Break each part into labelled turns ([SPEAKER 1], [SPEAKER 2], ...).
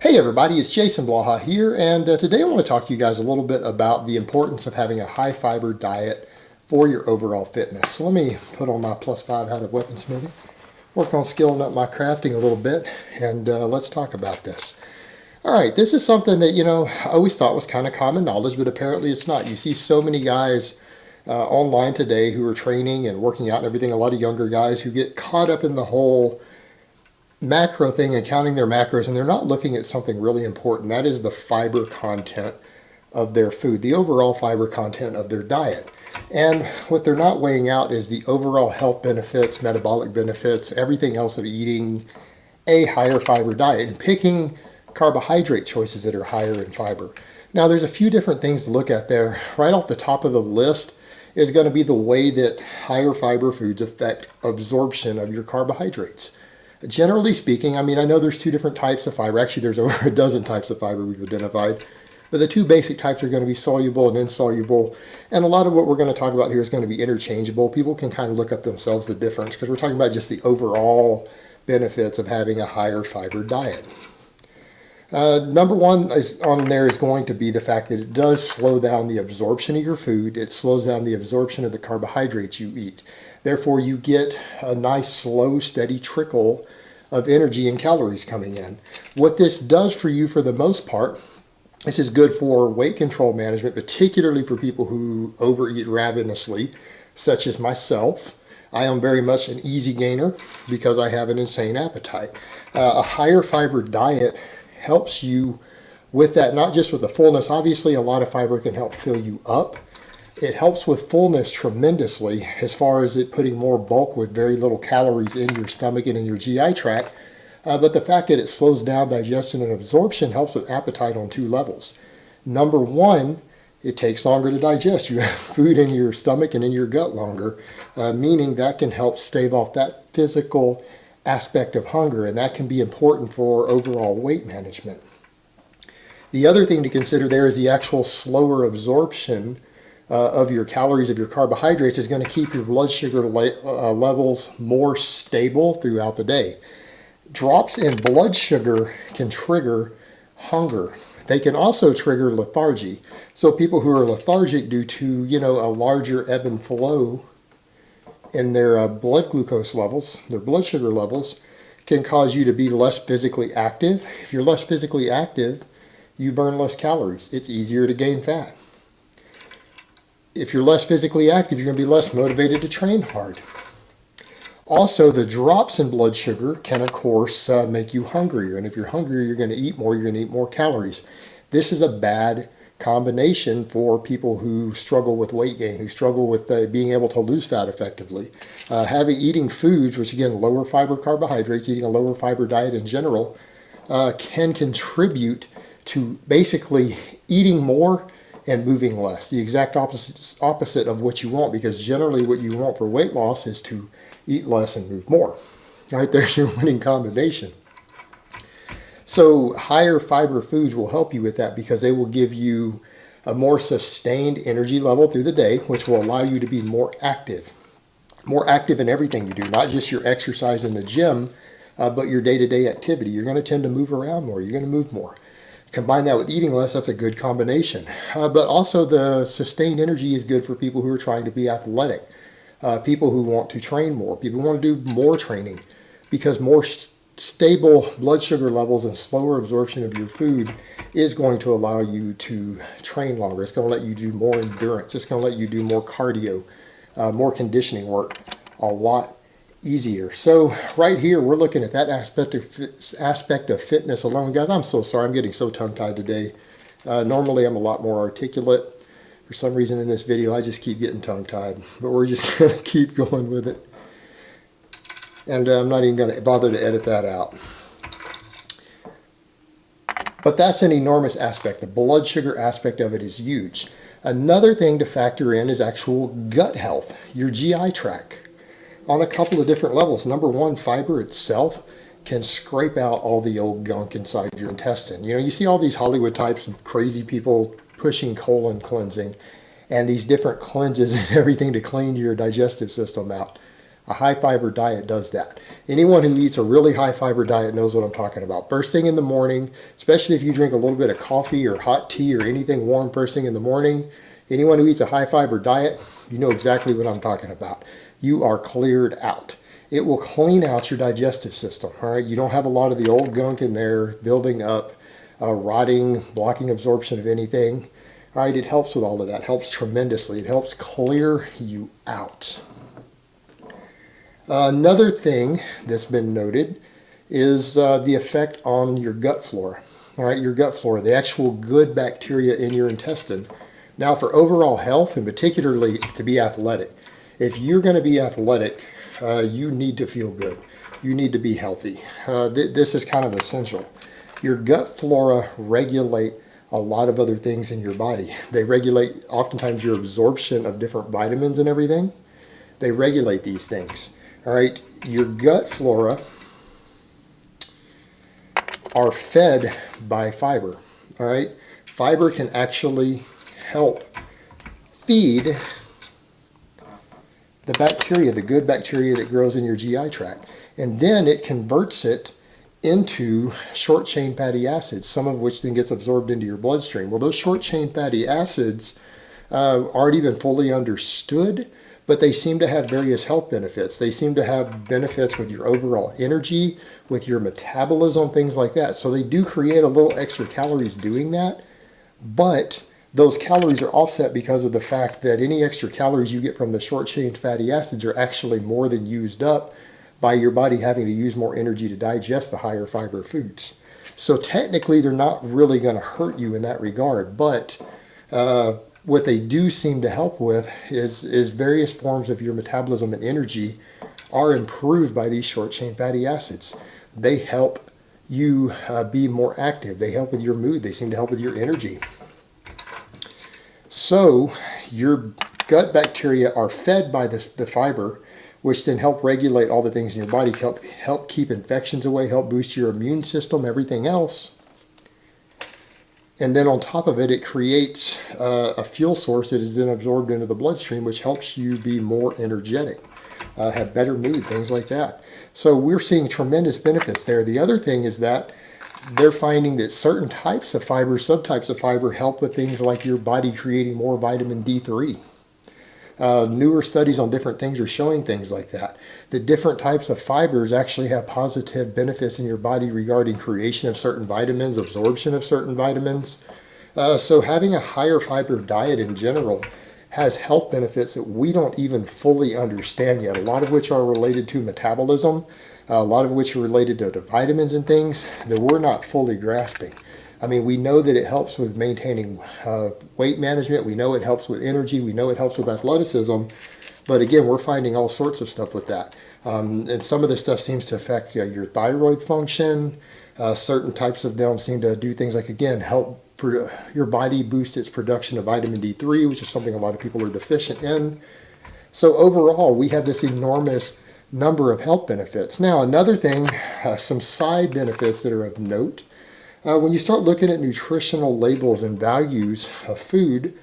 [SPEAKER 1] Hey everybody, it's Jason Blaha here, and today I want to talk to you guys a little bit about the importance of having a high fiber diet for your overall fitness. So let me put on my +5 hat of weaponsmithing, work on skilling up my crafting a little bit, and let's talk about this. All right, this is something that, I always thought was kind of common knowledge, but apparently it's not. You see so many guys online today who are training and working out and everything, a lot of younger guys who get caught up in the whole macro thing and counting their macros, and they're not looking at something really important. That is the fiber content of their food, the overall fiber content of their diet. And what they're not weighing out is the overall health benefits, metabolic benefits, everything else of eating a higher fiber diet and picking carbohydrate choices that are higher in fiber. Now, there's a few different things to look at there. Right off the top of the list is going to be the way that higher fiber foods affect absorption of your carbohydrates. Generally speaking, I know there's two different types of fiber. Actually, there's over a dozen types of fiber we've identified. But the two basic types are going to be soluble and insoluble. And a lot of what we're going to talk about here is going to be interchangeable. People can kind of look up themselves the difference because we're talking about just the overall benefits of having a higher fiber diet. Number one is on there is going to be the fact that it does slow down the absorption of your food. It slows down the absorption of the carbohydrates you eat. Therefore, you get a nice, slow, steady trickle of energy and calories coming in. What this does for you, for the most part, this is good for weight control management, particularly for people who overeat ravenously, such as myself. I am very much an easy gainer because I have an insane appetite. A higher fiber diet helps you with that, not just with the fullness. Obviously, a lot of fiber can help fill you up. It helps with fullness tremendously as far as it putting more bulk with very little calories in your stomach and in your GI tract. But the fact that it slows down digestion and absorption helps with appetite on two levels. Number one, it takes longer to digest. You have food in your stomach and in your gut longer, meaning that can help stave off that physical aspect of hunger, and that can be important for overall weight management. The other thing to consider there is the actual slower absorption of your calories, of your carbohydrates, is going to keep your blood sugar levels more stable throughout the day. Drops in blood sugar can trigger hunger. They can also trigger lethargy. So people who are lethargic due to, a larger ebb and flow in their blood glucose levels, their blood sugar levels, can cause you to be less physically active. If you're less physically active, you burn less calories. It's easier to gain fat. If you're less physically active, you're going to be less motivated to train hard. Also, the drops in blood sugar can, of course, make you hungrier. And if you're hungrier, you're going to eat more. You're going to eat more calories. This is a bad combination for people who struggle with weight gain, who struggle with being able to lose fat effectively. Eating foods, which again, lower fiber carbohydrates, eating a lower fiber diet in general, can contribute to basically eating more and moving less. The exact opposite of what you want, because generally what you want for weight loss is to eat less and move more. All right, there's your winning combination. So higher fiber foods will help you with that because they will give you a more sustained energy level through the day, which will allow you to be more active in everything you do, not just your exercise in the gym, but your day-to-day activity. You're going to tend to move around more. You're going to move more. Combine that with eating less, that's a good combination. But also the sustained energy is good for people who are trying to be athletic, people who want to train more, people who want to do more training, because more stable blood sugar levels and slower absorption of your food is going to allow you to train longer. It's going to let you do more endurance. It's going to let you do more cardio, more conditioning work, a lot easier. So right here, we're looking at that aspect of fitness alone. Guys, I'm so sorry. I'm getting so tongue-tied today. Normally, I'm a lot more articulate. For some reason in this video, I just keep getting tongue-tied. But we're just going to keep going with it. And I'm not even going to bother to edit that out. But that's an enormous aspect. The blood sugar aspect of it is huge. Another thing to factor in is actual gut health, your GI tract, on a couple of different levels. Number one, fiber itself can scrape out all the old gunk inside your intestine. You see all these Hollywood types and crazy people pushing colon cleansing and these different cleanses and everything to clean your digestive system out. A high fiber diet does that. Anyone who eats a really high fiber diet knows what I'm talking about. First thing in the morning, especially if you drink a little bit of coffee or hot tea or anything warm first thing in the morning, anyone who eats a high fiber diet, you know exactly what I'm talking about. You are cleared out. It will clean out your digestive system. All right, you don't have a lot of the old gunk in there building up, rotting, blocking absorption of anything. All right, it helps with all of that. Helps tremendously. It helps clear you out. Another thing that's been noted is the effect on your gut flora. All right, your gut flora, the actual good bacteria in your intestine. Now, for overall health, and particularly to be athletic, if you're going to be athletic, you need to feel good. You need to be healthy. This is kind of essential. Your gut flora regulate a lot of other things in your body. They regulate oftentimes your absorption of different vitamins and everything. They regulate these things. All right, your gut flora are fed by fiber. All right, fiber can actually help feed the bacteria, the good bacteria that grows in your GI tract. And then it converts it into short chain fatty acids, some of which then gets absorbed into your bloodstream. Well, those short chain fatty acids aren't even fully understood, but they seem to have various health benefits. They seem to have benefits with your overall energy, with your metabolism, things like that. So they do create a little extra calories doing that, but those calories are offset because of the fact that any extra calories you get from the short chain fatty acids are actually more than used up by your body having to use more energy to digest the higher fiber foods. So technically they're not really going to hurt you in that regard, but what they do seem to help with is various forms of your metabolism and energy are improved by these short chain fatty acids. They help you be more active. They help with your mood. They seem to help with your energy. So your gut bacteria are fed by the fiber, which then help regulate all the things in your body, help keep infections away, help boost your immune system, everything else. And then on top of it, it creates a fuel source that is then absorbed into the bloodstream, which helps you be more energetic, have better mood, things like that. So we're seeing tremendous benefits there. The other thing is that they're finding that certain types of fiber, subtypes of fiber, help with things like your body creating more vitamin D3. Newer studies on different things are showing things like that. The different types of fibers actually have positive benefits in your body regarding creation of certain vitamins, absorption of certain vitamins. So having a higher fiber diet in general has health benefits that we don't even fully understand yet, a lot of which are related to metabolism, a lot of which are related to the vitamins and things that we're not fully grasping. I mean, we know that it helps with maintaining weight management. We know it helps with energy. We know it helps with athleticism. But again, we're finding all sorts of stuff with that. And some of this stuff seems to affect your thyroid function. Certain types of them seem to do things like, again, help your body boost its production of vitamin D3, which is something a lot of people are deficient in. So overall, we have this enormous number of health benefits. Now, another thing, some side benefits that are of note. When you start looking at nutritional labels and values of food,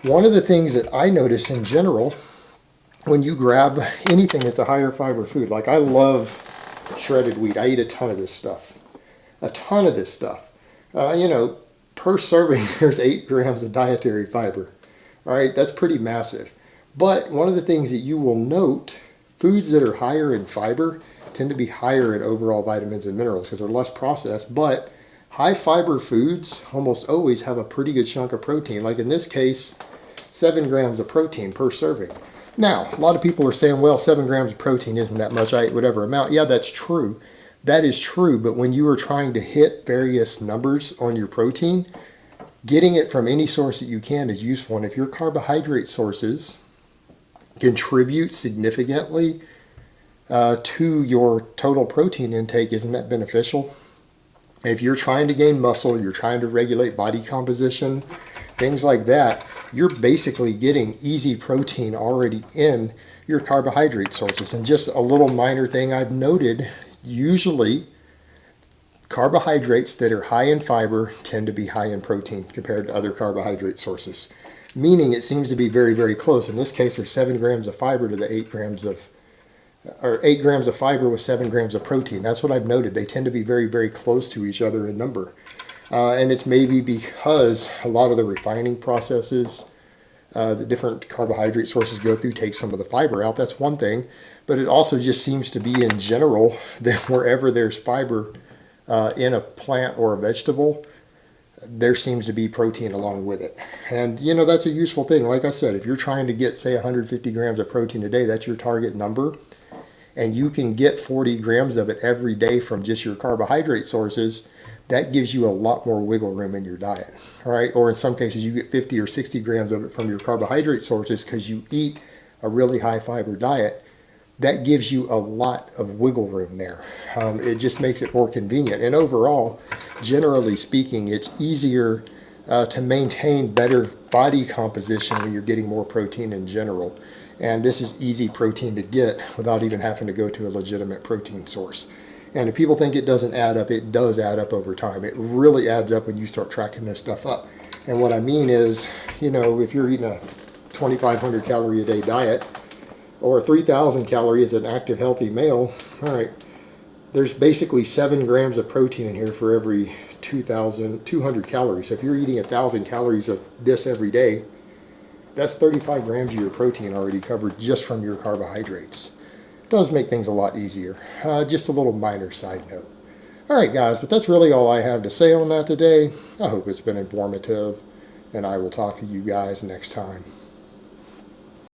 [SPEAKER 1] one of the things that I notice in general, when you grab anything that's a higher fiber food, like I love shredded wheat. I eat a ton of this stuff. A ton of this stuff. Per serving, there's 8 grams of dietary fiber. All right, that's pretty massive. But one of the things that you will note, foods that are higher in fiber tend to be higher in overall vitamins and minerals because they're less processed, but high fiber foods almost always have a pretty good chunk of protein. Like in this case, 7 grams of protein per serving. Now, a lot of people are saying, well, 7 grams of protein isn't that much, I ate whatever amount. Yeah, that's true. That is true, but when you are trying to hit various numbers on your protein, getting it from any source that you can is useful. And if your carbohydrate sources contribute significantly to your total protein intake, isn't that beneficial? If you're trying to gain muscle, you're trying to regulate body composition, things like that, you're basically getting easy protein already in your carbohydrate sources. And just a little minor thing I've noted, usually carbohydrates that are high in fiber tend to be high in protein compared to other carbohydrate sources. Meaning it seems to be very, very close. In this case, there's 7 grams of fiber to the 8 grams of or 8 grams of fiber with 7 grams of protein. That's what I've noted. They tend to be very, very close to each other in number. And it's maybe because a lot of the refining processes, the different carbohydrate sources go through, take some of the fiber out. That's one thing. But it also just seems to be in general that wherever there's fiber in a plant or a vegetable, there seems to be protein along with it. And you know, that's a useful thing. Like I said, if you're trying to get, say, 150 grams of protein a day, that's your target number, and you can get 40 grams of it every day from just your carbohydrate sources, that gives you a lot more wiggle room in your diet. All right, or in some cases you get 50 or 60 grams of it from your carbohydrate sources because you eat a really high fiber diet. That gives you a lot of wiggle room there. It just makes it more convenient. And overall, generally speaking, it's easier to maintain better body composition when you're getting more protein in general. And this is easy protein to get without even having to go to a legitimate protein source. And if people think it doesn't add up, it does add up over time. It really adds up when you start tracking this stuff up. And what I mean is, you know, if you're eating a 2,500 calorie a day diet, or 3,000 calories as an active healthy male, all right, there's basically 7 grams of protein in here for every 200 calories. So if you're eating 1,000 calories of this every day, that's 35 grams of your protein already covered just from your carbohydrates. It does make things a lot easier. Just a little minor side note. All right, guys, but that's really all I have to say on that today. I hope it's been informative, and I will talk to you guys next time.